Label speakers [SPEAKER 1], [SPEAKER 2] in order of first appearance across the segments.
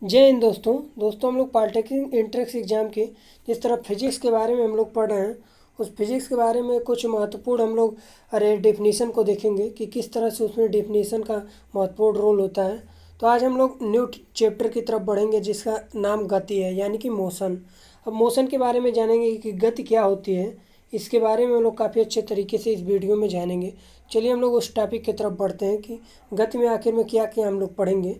[SPEAKER 1] जय हिंद दोस्तों हम लोग पॉलिटेक्निक एंट्रेंस एग्ज़ाम की जिस तरह फिजिक्स के बारे में हम लोग पढ़ रहे हैं उस फिजिक्स के बारे में कुछ महत्वपूर्ण हम लोग डेफिनेशन को देखेंगे कि किस तरह से उसमें डेफिनेशन का महत्वपूर्ण रोल होता है। तो आज हम लोग न्यू चैप्टर की तरफ बढ़ेंगे जिसका नाम गति है यानी कि मोशन। अब मोशन के बारे में जानेंगे कि गति क्या होती है, इसके बारे में हम लोग काफ़ी अच्छे तरीके से इस वीडियो में जानेंगे। चलिए हम लोग उस टॉपिक की तरफ बढ़ते हैं कि गति में आखिर में क्या क्या हम लोग पढ़ेंगे।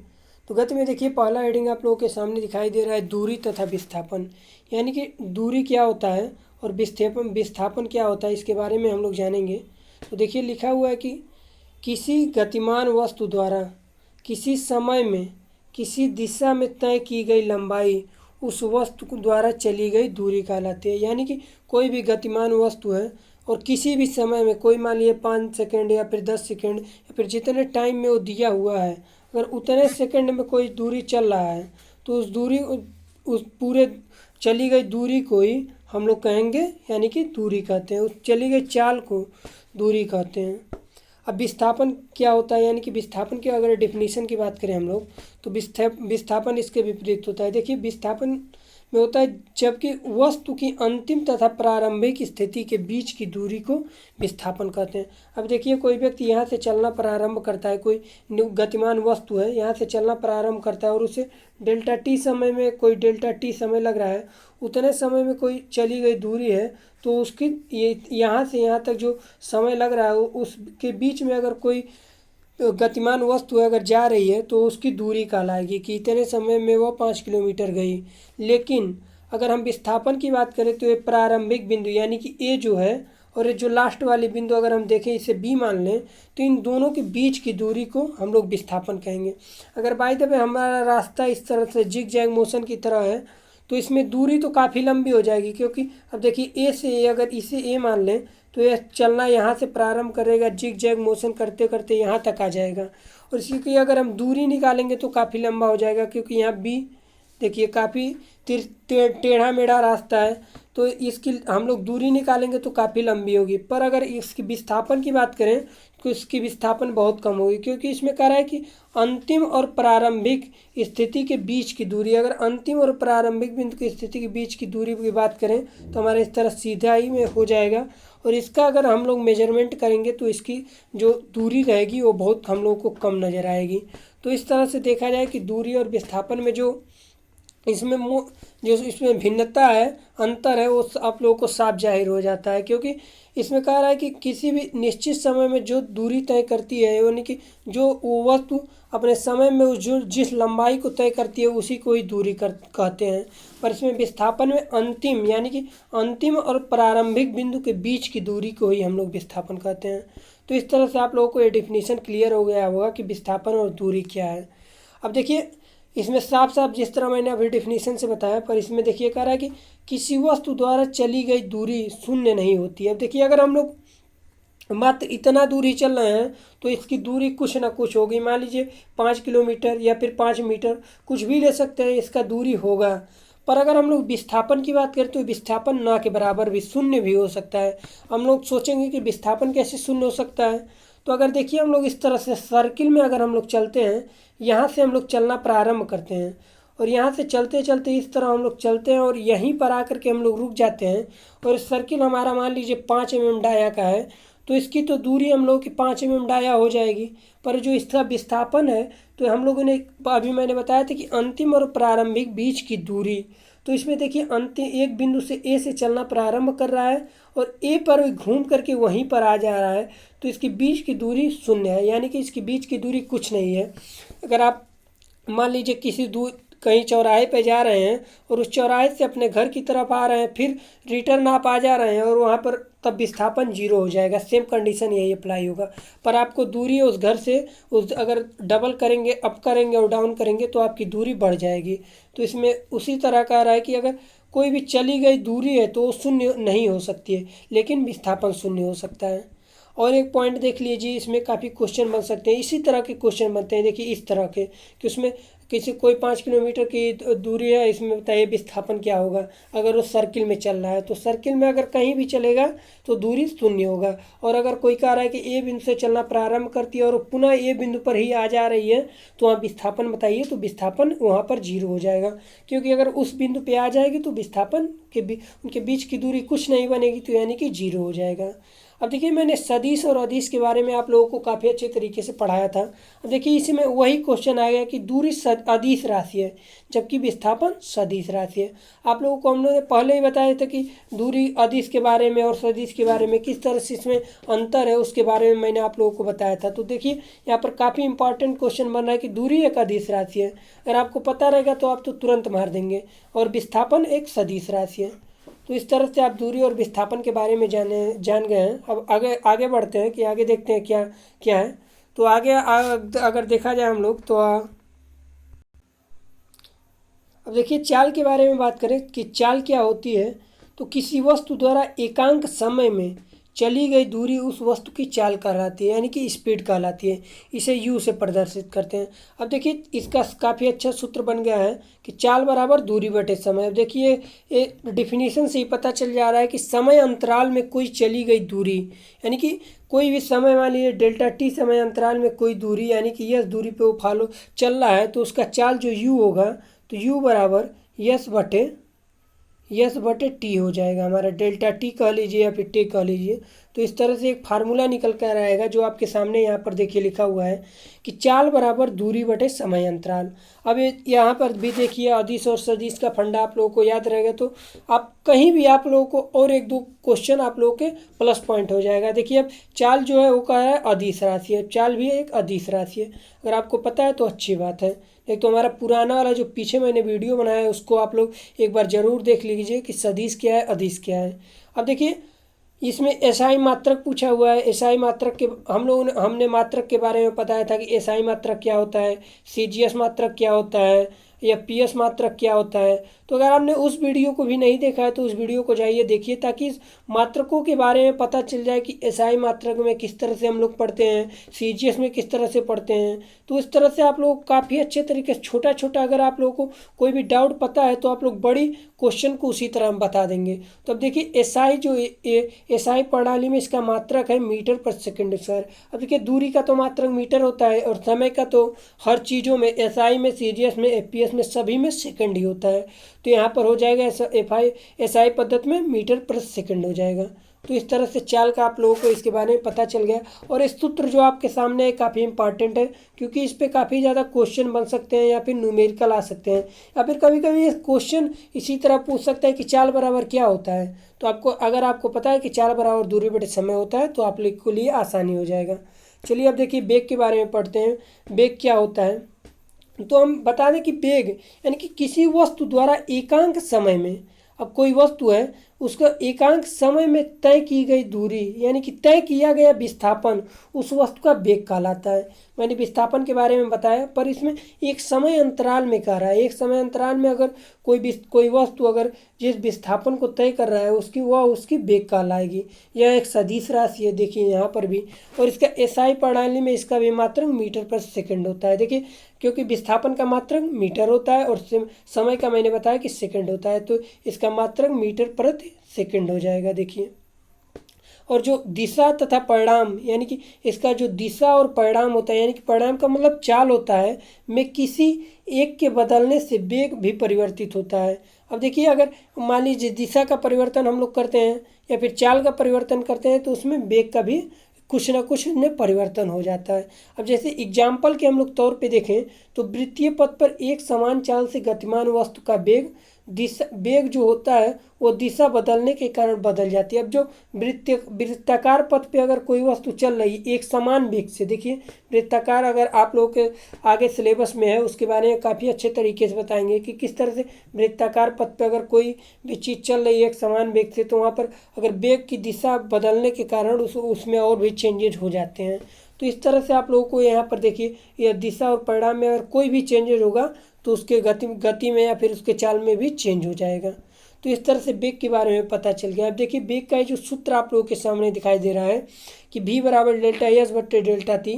[SPEAKER 1] तो गति में देखिए पहला हेडिंग आप लोगों के सामने दिखाई दे रहा है दूरी तथा विस्थापन, यानी कि दूरी क्या होता है और विस्थापन क्या होता है, इसके बारे में हम लोग जानेंगे। तो देखिए लिखा हुआ है कि किसी गतिमान वस्तु द्वारा किसी समय में किसी दिशा में तय की गई लंबाई उस वस्तु द्वारा चली गई दूरी कहलाती है। यानी कि कोई भी गतिमान वस्तु है और किसी भी समय में, कोई मान लीजिए 5 सेकेंड या फिर 10 सेकेंड या फिर जितने टाइम में वो दिया हुआ है, अगर उतने सेकंड में कोई दूरी चल रहा है तो उस पूरे चली गई दूरी को ही हम लोग कहेंगे यानी कि दूरी कहते हैं। उस चली गई चाल को दूरी कहते हैं। अब विस्थापन क्या होता है, यानी कि विस्थापन की अगर डेफिनेशन की बात करें हम लोग तो विस्थापन इसके विपरीत होता है। देखिए विस्थापन में होता है जबकि वस्तु की अंतिम तथा प्रारंभिक स्थिति के बीच की दूरी को विस्थापन कहते हैं। अब देखिए कोई व्यक्ति यहाँ से चलना प्रारंभ करता है, कोई गतिमान वस्तु है यहाँ से चलना प्रारंभ करता है और उसे डेल्टा टी समय में, कोई डेल्टा टी समय लग रहा है, उतने समय में कोई चली गई दूरी है तो उसकी ये यहाँ से यहाँ तक जो समय लग रहा है उसके बीच में अगर कोई गतिमान वस्तु अगर जा रही है तो उसकी दूरी कहलाएगी कि इतने समय में वो 5 किलोमीटर गई। लेकिन अगर हम विस्थापन की बात करें तो ये प्रारंभिक बिंदु यानी कि ए जो है और ये जो लास्ट वाली बिंदु अगर हम देखें, इसे बी मान लें, तो इन दोनों के बीच की दूरी को हम लोग विस्थापन कहेंगे। अगर बाय द वे हमारा रास्ता इस तरह से जिग जैग मोशन की तरह है तो इसमें दूरी तो काफ़ी लंबी हो जाएगी, क्योंकि अब देखिए ए से ए, अगर इसे ए मान लें तो यह चलना यहाँ से प्रारंभ करेगा, जिग जैग मोशन करते करते यहाँ तक आ जाएगा। और इसी की अगर हम दूरी निकालेंगे तो काफ़ी लंबा हो जाएगा, क्योंकि यहाँ बी देखिए काफ़ी टेढ़ा मेढ़ा रास्ता है, तो इसकी हम लोग दूरी निकालेंगे तो काफ़ी लंबी होगी। पर अगर इसकी विस्थापन की बात करें तो इसकी विस्थापन बहुत कम होगी, क्योंकि इसमें कह रहा है कि अंतिम और प्रारंभिक स्थिति के बीच की दूरी। अगर अंतिम और प्रारंभिक बिंदु की स्थिति के बीच की दूरी की बात करें तो हमारे इस तरह सीधा ही में हो जाएगा, और इसका अगर हम लोग मेजरमेंट करेंगे तो इसकी जो दूरी रहेगी वो बहुत हम लोगों को कम नज़र आएगी। तो इस तरह से देखा जाए कि दूरी और विस्थापन में जो इसमें भिन्नता है, अंतर है, वो आप लोगों को साफ जाहिर हो जाता है। क्योंकि इसमें कह रहा है कि किसी भी निश्चित समय में जो दूरी तय करती है, यानी कि जो वो वस्तु अपने समय में जो जिस लंबाई को तय करती है उसी को ही दूरी कहते हैं। पर इसमें विस्थापन में अंतिम यानी कि अंतिम और प्रारंभिक बिंदु के बीच की दूरी को ही हम लोग विस्थापन कहते हैं। तो इस तरह से आप लोगों को ये डिफिनीशन क्लियर हो गया होगा कि विस्थापन और दूरी क्या है। अब देखिए इसमें साफ साफ जिस तरह मैंने अभी डिफिनीशन से बताया, पर इसमें देखिए कह रहा है कि किसी वस्तु द्वारा चली गई दूरी शून्य नहीं होती है। अब देखिए अगर हम लोग मात्र इतना दूर ही चल रहे हैं तो इसकी दूरी कुछ ना कुछ होगी। मान लीजिए 5 किलोमीटर या फिर 5 मीटर, कुछ भी ले सकते हैं, इसका दूरी होगा। पर अगर हम लोग विस्थापन की बात करें तो विस्थापन ना के बराबर भी, शून्य भी हो सकता है। हम लोग सोचेंगे कि विस्थापन कैसे शून्य हो सकता है, तो अगर देखिए हम लोग इस तरह से सर्किल में अगर हम लोग चलते हैं, यहाँ से हम लोग चलना प्रारंभ करते हैं और यहाँ से चलते चलते इस तरह हम लोग चलते हैं और यहीं पर आकर के हम लोग रुक जाते हैं, और सर्किल हमारा मान लीजिए 5 mm डाया का है, तो इसकी तो दूरी हम लोग की 5 mm डाया हो जाएगी। पर जो इसका विस्थापन है तो हम लोगों ने अभी मैंने बताया था कि अंतिम और प्रारंभिक बीच की दूरी, तो इसमें देखिए अंतिम एक बिंदु से ए से चलना प्रारंभ कर रहा है और ए पर घूम करके वहीं पर आ जा रहा है, तो इसकी बीच की दूरी शून्य है, यानी कि इसकी बीच की दूरी कुछ नहीं है। अगर आप मान लीजिए कहीं चौराहे पे जा रहे हैं और उस चौराहे से अपने घर की तरफ आ रहे हैं, फिर रिटर्न आप आ जा रहे हैं और वहाँ पर तब विस्थापन 0 हो जाएगा। सेम कंडीशन यही अप्लाई होगा। पर आपको दूरी उस घर से अगर डबल करेंगे, अप करेंगे और डाउन करेंगे तो आपकी दूरी बढ़ जाएगी। तो इसमें उसी तरह का रहा है कि अगर कोई भी चली गई दूरी है तो वो शून्य नहीं हो सकती है, लेकिन विस्थापन शून्य हो सकता है। और एक पॉइंट देख लीजिए, इसमें काफ़ी क्वेश्चन बन सकते हैं, इसी तरह के क्वेश्चन बनते हैं। देखिए इस तरह के कि उसमें किसी कोई 5 किलोमीटर की दूरी है, इसमें बताइए विस्थापन क्या होगा। अगर वो सर्किल में चल रहा है तो सर्किल में अगर कहीं भी चलेगा तो दूरी शून्य होगा। और अगर कोई कह रहा है कि ए बिंदु से चलना प्रारंभ करती है और पुनः ए बिंदु पर ही आ जा रही है तो वहाँ विस्थापन बताइए, तो विस्थापन वहाँ पर जीरो हो जाएगा, क्योंकि अगर उस बिंदु पे आ जाएगी तो विस्थापन उनके बीच की दूरी कुछ नहीं बनेगी, तो यानी कि जीरो हो जाएगा। अब देखिए मैंने सदिश और अदिश के बारे में आप लोगों को काफ़ी अच्छे तरीके से पढ़ाया था। अब देखिए इसी में वही क्वेश्चन आ गया कि दूरी अदिश राशि है जबकि विस्थापन सदिश राशि है। आप लोगों को हम लोगों ने पहले ही बताया था कि दूरी अदिश के बारे में और सदिश के बारे में किस तरह से इसमें अंतर है उसके बारे में मैंने आप लोगों को बताया था। तो देखिए यहाँ पर काफ़ी इंपॉर्टेंट क्वेश्चन बन रहा है कि दूरी एक अदिश राशि है, अगर आपको पता रहेगा तो आप तो तुरंत मार देंगे, और विस्थापन एक सदिश राशि है। तो इस तरह से आप दूरी और विस्थापन के बारे में जान गए हैं। अब आगे आगे बढ़ते हैं कि आगे देखते हैं क्या क्या है। तो आगे अगर देखा जाए हम लोग तो अब देखिए चाल के बारे में बात करें कि चाल क्या होती है। तो किसी वस्तु द्वारा एकांक समय में चली गई दूरी उस वस्तु की चाल कहलाती है, यानी कि स्पीड कहलाती है। इसे यू से प्रदर्शित करते हैं। अब देखिए इसका काफ़ी अच्छा सूत्र बन गया है कि चाल बराबर दूरी बटे समय। अब देखिए ये डिफिनीशन से ही पता चल जा रहा है कि समय अंतराल में कोई चली गई दूरी, यानी कि कोई भी समय, मान लीजिए डेल्टा टी समय अंतराल में कोई दूरी, यानी कि यस दूरी पे वो फॉलो चल रहा है, तो उसका चाल जो यू होगा तो यू बराबर यस बटे टी हो जाएगा। हमारा डेल्टा टी कह लीजिए या फिर टी कह लीजिए। तो इस तरह से एक फार्मूला निकल कर आएगा जो आपके सामने यहाँ पर देखिए लिखा हुआ है कि चाल बराबर दूरी बटे समय अंतराल। अब यहाँ पर भी देखिए अदिश और सदिश का फंडा आप लोगों को याद रहेगा, तो आप कहीं भी आप लोगों को और एक दो क्वेश्चन आप लोगों के प्लस पॉइंट हो जाएगा। देखिए अब चाल जो है वो कह रहा है अदिश राशि है, चाल भी एक अदिश राशि है। अगर आपको पता है तो अच्छी बात है। एक तो हमारा पुराना वाला जो पीछे मैंने वीडियो बनाया है उसको आप लोग एक बार ज़रूर देख लीजिए कि सदिश क्या है अदिश क्या है। अब देखिए इसमें एसआई मात्रक पूछा हुआ है। एसआई मात्रक के हमने मात्रक के बारे में बताया था कि एसआई मात्रक क्या होता है, सीजीएस मात्रक क्या होता है, या पीएस मात्रक क्या होता है। तो अगर आपने उस वीडियो को भी नहीं देखा है तो उस वीडियो को जाइए देखिए, ताकि इस मात्रकों के बारे में पता चल जाए कि एसआई मात्रक में किस तरह से हम लोग पढ़ते हैं, सीजीएस में किस तरह से पढ़ते हैं। तो इस तरह से आप लोग काफ़ी अच्छे तरीके से छोटा छोटा अगर आप लोगों को कोई भी डाउट पता है तो आप लोग बड़ी क्वेश्चन को उसी तरह हम बता देंगे। तो अब देखिए एसआई जो एसआई प्रणाली में इसका मात्रक है मीटर पर सेकंड स्क्वायर। अब देखिए दूरी का तो मात्रक मीटर होता है और समय का तो हर चीज़ों में एसआई में, सीजीएस में, एफपीएस में सभी में सेकंड ही होता है। तो यहाँ पर हो जाएगा एसआई पद्धति में मीटर पर सेकंड हो जाएगा। तो इस तरह से चाल का आप लोगों को इसके बारे में पता चल गया। और इस सूत्र जो आपके सामने है काफ़ी इंपॉर्टेंट है, क्योंकि इस पे काफ़ी ज़्यादा क्वेश्चन बन सकते हैं या फिर न्यूमेरिकल आ सकते हैं, या फिर कभी कभी ये क्वेश्चन इसी तरह पूछ सकता है कि चाल बराबर क्या होता है। तो आपको अगर आपको पता है कि चाल बराबर दूरी बटे समय होता है तो आप लोग के लिए आसानी हो जाएगा। चलिए अब देखिए वेग के बारे में पढ़ते हैं। वेग क्या होता है, तो हम बता दें कि वेग यानी कि किसी वस्तु द्वारा एकांक समय में, अब कोई वस्तु है उसका एकांक समय में तय की गई दूरी यानी कि तय किया गया विस्थापन उस वस्तु का वेग कहलाता है। मैंने विस्थापन के बारे में बताया, पर इसमें एक समय अंतराल में कह रहा है। एक समय अंतराल में अगर कोई वस्तु अगर जिस विस्थापन को तय कर रहा है उसकी वेग कहलाएगी। यह एक सदिश राशि है, देखिए यहाँ पर भी। और इसका एसआई प्रणाली में इसका भी मात्रक मीटर पर सेकंड होता है। देखिए क्योंकि विस्थापन का मात्रक मीटर होता है और समय का मैंने बताया कि सेकंड होता है, तो इसका मात्रक मीटर प्रति सेकंड हो जाएगा। देखिए और जो दिशा तथा परिणाम यानी कि इसका जो दिशा और परिणाम होता है, यानी कि परिणाम का मतलब चाल होता है, में किसी एक के बदलने से वेग भी परिवर्तित होता है। अब देखिए अगर मान लीजिए दिशा का परिवर्तन हम लोग करते हैं या फिर चाल का परिवर्तन करते हैं तो उसमें वेग का भी कुछ ना कुछ में परिवर्तन हो जाता है। अब जैसे एग्जाम्पल के हम लोग तौर पे देखें तो वृत्तीय पथ पर एक समान चाल से गतिमान वस्तु का वेग जो होता है वो दिशा बदलने के कारण बदल जाती है। अब जो वृत्ताकार पथ पे अगर कोई वस्तु चल रही एक समान वेग से, देखिए वृत्ताकार अगर आप लोगों के आगे सिलेबस में है उसके बारे में काफ़ी अच्छे तरीके से बताएंगे कि किस तरह से वृत्ताकार पथ पे अगर कोई भी चीज़ चल रही है एक समान वेग से तो वहाँ पर अगर वेग की दिशा बदलने के कारण उसमें और भी चेंजेज हो जाते हैं। तो इस तरह से आप लोगों को यहाँ पर देखिए यह दिशा और परिणाम में अगर कोई भी चेंजेज होगा तो उसके गति में या फिर उसके चाल में भी चेंज हो जाएगा। तो इस तरह से वेग के बारे में पता चल गया। अब देखिए वेग का जो सूत्र आप लोगों के सामने दिखाई दे रहा है कि v बराबर डेल्टा एस बट्टे डेल्टा टी।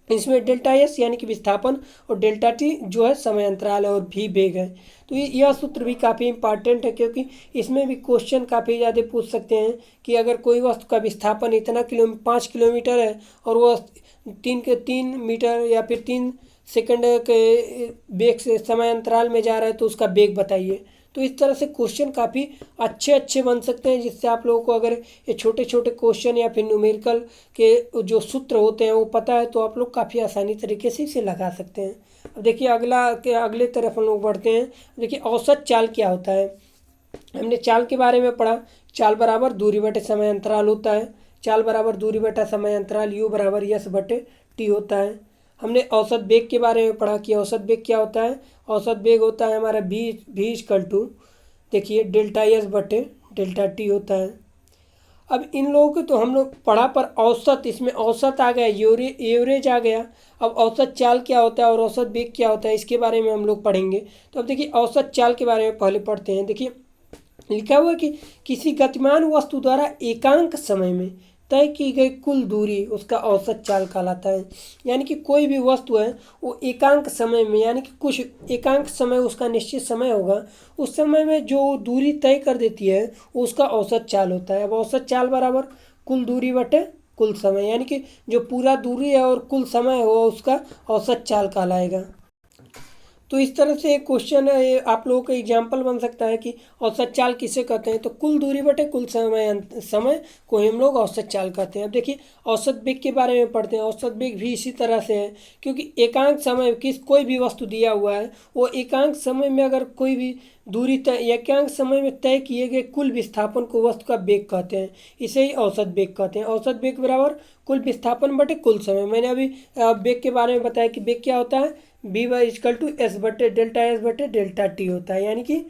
[SPEAKER 1] इसमें डेल्टा एस यानी कि विस्थापन और डेल्टा टी जो है समय अंतराल है और भी वेग है। तो यह सूत्र भी काफ़ी इंपॉर्टेंट है, क्योंकि इसमें भी क्वेश्चन काफ़ी ज़्यादा पूछ सकते हैं कि अगर कोई वस्तु का विस्थापन इतना 5 किलोमीटर है और वह 3 मीटर या फिर 3 सेकंड के वेग से समय अंतराल में जा रहा है तो उसका वेग बताइए। तो इस तरह से क्वेश्चन काफ़ी अच्छे अच्छे बन सकते हैं, जिससे आप लोगों को अगर ये छोटे छोटे क्वेश्चन या फिर न्यूमेरिकल के जो सूत्र होते हैं वो पता है तो आप लोग काफ़ी आसानी तरीके से इसे लगा सकते हैं। अब देखिए अगले तरफ हम लोग बढ़ते हैं। देखिए औसत चाल क्या होता है। हमने चाल के बारे में पढ़ा, चाल बराबर दूरी बटे समय अंतराल होता है। चाल बराबर दूरी बटा समय अंतराल यू बराबर यस बटे टी होता है। हमने औसत वेग के बारे में पढ़ा कि औसत वेग क्या होता है। औसत वेग होता है हमारा भी इक्वल टू, देखिए डेल्टा एस बटे डेल्टा टी होता है। अब इन लोगों को तो हम लोग पढ़ा, पर औसत, इसमें औसत आ गया, एवरेज आ गया। अब औसत चाल क्या होता है और औसत वेग क्या होता है इसके बारे में हम लोग पढ़ेंगे। तो अब देखिए औसत चाल के बारे में पहले पढ़ते हैं। देखिए लिखा हुआ है कि किसी गतिमान वस्तु द्वारा एकांक समय में तय की गई कुल दूरी उसका औसत चाल कहलाता है। यानी कि कोई भी वस्तु है वो एकांक समय में, यानी कि कुछ एकांक समय उसका निश्चित समय होगा, उस समय में जो दूरी तय कर देती है वो उसका औसत चाल होता है। अब औसत चाल बराबर कुल दूरी बटे कुल समय, यानी कि जो पूरा दूरी है और कुल समय हो उसका औसत चाल कहलाएगा। तो इस तरह से एक क्वेश्चन आप लोगों का एग्जाम्पल बन सकता है कि औसत चाल किसे कहते हैं। तो कुल दूरी बटे कुल समय को हम लोग औसत चाल कहते हैं। अब देखिए औसत वेग के बारे में पढ़ते हैं। औसत वेग भी इसी तरह से है, क्योंकि एकांक समय कोई भी वस्तु दिया हुआ है वो एकांक समय में अगर कोई भी दूरी तय एकांक समय में तय किए गए कुल विस्थापन को वस्तु का वेग कहते हैं। इसे ही औसत वेग कहते हैं। औसत वेग बराबर कुल विस्थापन बटे कुल समय। मैंने अभी वेग के बारे में बताया कि वेग क्या होता है, b y is equal to s बटे डेल्टा टी होता है, यानी कि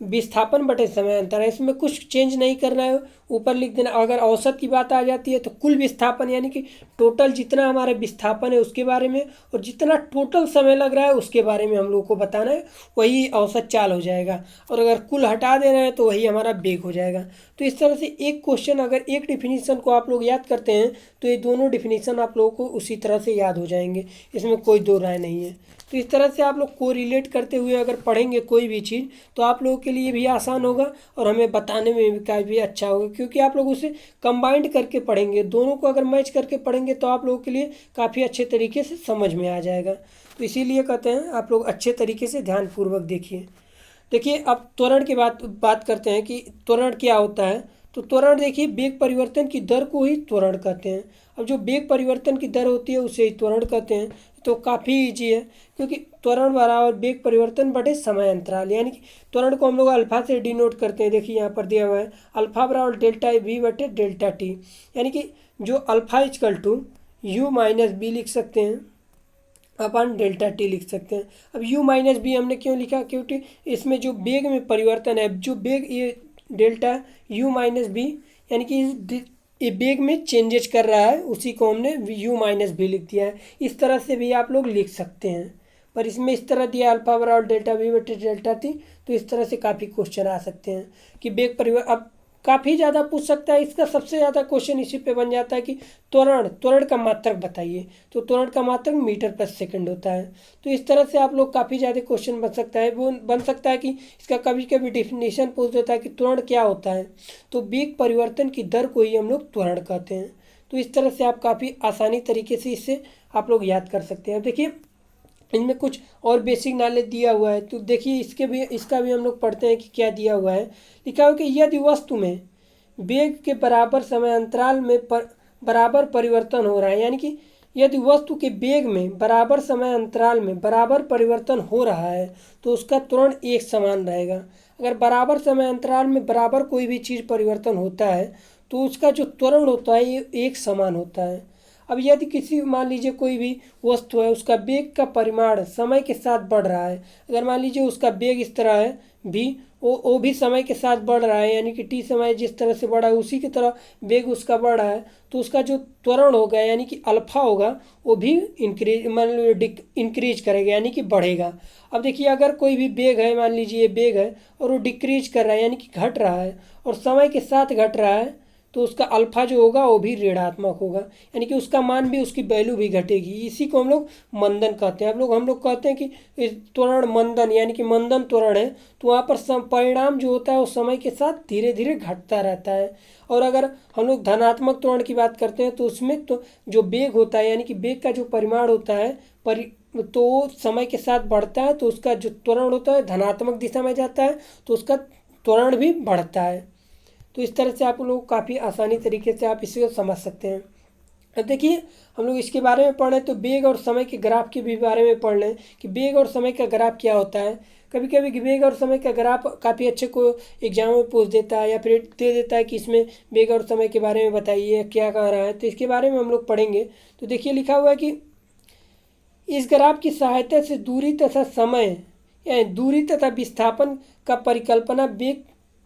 [SPEAKER 1] विस्थापन बटे समय अंतर है। इसमें कुछ चेंज नहीं करना है, ऊपर लिख देना। अगर औसत की बात आ जाती है तो कुल विस्थापन यानी कि टोटल जितना हमारा विस्थापन है उसके बारे में, और जितना टोटल समय लग रहा है उसके बारे में हम लोग को बताना है, वही औसत चाल हो जाएगा। और अगर कुल हटा देना है तो वही हमारा वेग हो जाएगा। तो इस तरह से एक क्वेश्चन, अगर एक डिफिनीसन को आप लोग याद करते हैं तो ये दोनों डिफिनीसन आप लोगों को उसी तरह से याद हो जाएंगे, इसमें कोई दो राय नहीं है। तो इस तरह से आप लोग को रिलेट करते हुए अगर पढ़ेंगे कोई भी चीज़ तो आप लोगों के लिए भी आसान होगा और हमें बताने में भी काफ़ी अच्छा होगा, क्योंकि आप लोग उसे कंबाइंड करके पढ़ेंगे। दोनों को अगर मैच करके पढ़ेंगे तो आप लोगों के लिए काफ़ी अच्छे तरीके से समझ में आ जाएगा। तो इसीलिए कहते हैं आप लोग अच्छे तरीके से ध्यानपूर्वक देखिए। देखिए अब त्वरण की बात करते हैं कि त्वरण क्या होता है। तो त्वरण देखिए वेग परिवर्तन की दर को ही त्वरण कहते हैं। अब जो वेग परिवर्तन की दर होती है उसे ही त्वरण कहते हैं। तो काफ़ी ईजी है, क्योंकि त्वरण बराबर वेग परिवर्तन बटे समय अंतराल, यानी कि त्वरण को हम लोग अल्फा से डिनोट करते हैं। देखिए यहाँ पर दिया हुआ है अल्फा बराबर डेल्टा वी बटे डेल्टा टी, यानी कि जो alpha is equal to u minus b लिख सकते हैं अपन डेल्टा टी लिख सकते हैं। अब u माइनस बी हमने क्यों लिखा, क्योंकि इसमें जो वेग में परिवर्तन है, जो वेग ये डेल्टा u माइनस बी यानी कि ये वेग में चेंजेज कर रहा है, उसी को हमने u माइनस बी लिख दिया है। इस तरह से भी आप लोग लिख सकते हैं, पर इसमें इस तरह दिया अल्फा बराबर डेल्टा वी बटे डेल्टा टी। तो इस तरह से काफ़ी क्वेश्चन आ सकते हैं कि वेग परिवर्तन अब काफ़ी ज़्यादा पूछ सकता है। इसका सबसे ज़्यादा क्वेश्चन इसी पे बन जाता है कि त्वरण का मात्रक बताइए। तो त्वरण का मात्रक मीटर पर सेकंड होता है। तो इस तरह से आप लोग काफ़ी ज़्यादा क्वेश्चन बन सकता है। वो बन सकता है कि इसका कभी कभी डिफिनेशन पूछ देता है कि त्वरण क्या होता है, तो वेग परिवर्तन की दर को ही हम लोग त्वरण कहते हैं। तो इस तरह से आप काफ़ी आसानी तरीके से इससे आप लोग याद कर सकते हैं। देखिए इनमें कुछ और बेसिक नॉलेज दिया हुआ है, तो देखिए इसका भी हम लोग पढ़ते हैं कि क्या दिया हुआ है। लिखा हुआ कि यदि वस्तु में वेग के बराबर समय अंतराल में बराबर परिवर्तन हो रहा है, यानी कि यदि वस्तु के वेग में बराबर समय अंतराल में बराबर परिवर्तन हो रहा है तो उसका त्वरण एक समान रहेगा। अगर बराबर समय अंतराल में बराबर कोई भी चीज़ परिवर्तन होता है तो उसका जो त्वरण होता है ये एक समान होता है। अब यदि किसी मान लीजिए कोई भी वस्तु है, उसका वेग का परिमाण समय के साथ बढ़ रहा है। अगर मान लीजिए उसका वेग इस तरह है भी, वो भी समय के साथ बढ़ रहा है, यानी कि टी समय जिस तरह से बढ़ा है उसी की तरह वेग उसका बढ़ रहा है, तो उसका जो त्वरण होगा यानी कि अल्फा होगा वो भी इंक्रीज करेगा, यानी कि बढ़ेगा। अब देखिए अगर कोई भी वेग है, मान लीजिए वेग है और वो डिक्रीज कर रहा है यानी कि घट रहा है और समय के साथ घट रहा है, तो उसका अल्फा जो होगा वो भी ऋणात्मक होगा, यानी कि उसका मान भी, उसकी वैल्यू भी घटेगी। इसी को हम लोग मंदन कहते हैं। हम लोग कहते हैं कि त्वरण मंदन, यानी कि मंदन त्वरण है, तो वहाँ पर परिणाम जो होता है वो समय के साथ धीरे धीरे घटता रहता है। और अगर हम लोग धनात्मक त्वरण की बात करते हैं तो उसमें तो जो वेग होता है, यानी कि वेग का जो परिमाण होता है तो समय के साथ बढ़ता है, तो उसका जो त्वरण होता है धनात्मक दिशा में जाता है, तो उसका त्वरण भी बढ़ता है। तो इस तरह से आप लोग काफ़ी आसानी तरीके से आप इसे समझ सकते हैं। अब देखिए हम लोग इसके बारे में पढ़ रहे हैं तो वेग और समय के ग्राफ के भी बारे में पढ़ रहे हैं कि वेग और समय का ग्राफ क्या होता है। कभी कभी वेग और समय का ग्राफ काफ़ी अच्छे को एग्जाम में पूछ देता है या फिर दे देता है कि इसमें वेग और समय के बारे में बताइए क्या कह रहा है, तो इसके बारे में हम लोग पढ़ेंगे। तो देखिए लिखा हुआ है कि इस ग्राफ की सहायता से दूरी तथा समय या दूरी तथा विस्थापन का परिकल्पना वेग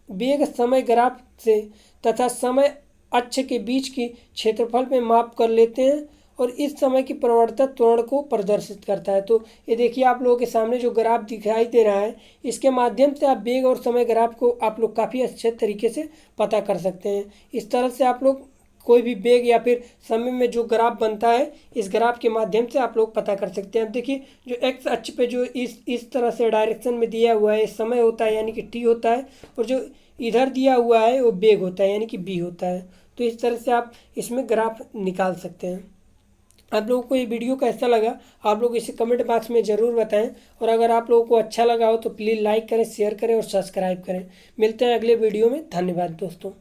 [SPEAKER 1] वेग समय ग्राफ से तथा समय अक्ष के बीच की क्षेत्रफल में माप कर लेते हैं और इस समय की परिवर्तित त्वरण को प्रदर्शित करता है। तो ये देखिए आप लोगों के सामने जो ग्राफ दिखाई दे रहा है, इसके माध्यम से आप वेग और समय ग्राफ को आप लोग काफ़ी अच्छे तरीके से पता कर सकते हैं। इस तरह से आप लोग कोई भी वेग या फिर समय में जो ग्राफ बनता है, इस ग्राफ के माध्यम से आप लोग पता कर सकते हैं। अब देखिए जो एक्स अक्ष पे जो इस तरह से डायरेक्शन में दिया हुआ है समय होता है, यानी कि टी होता है, और जो इधर दिया हुआ है वो वेग होता है, यानी कि बी होता है। तो इस तरह से आप इसमें ग्राफ निकाल सकते हैं। आप लोगों को ये वीडियो कैसा लगा आप लोग इसे कमेंट बॉक्स में ज़रूर बताएं, और अगर आप लोगों को अच्छा लगा हो तो प्लीज़ लाइक करें, शेयर करें और सब्सक्राइब करें। मिलते हैं अगले वीडियो में। धन्यवाद दोस्तों।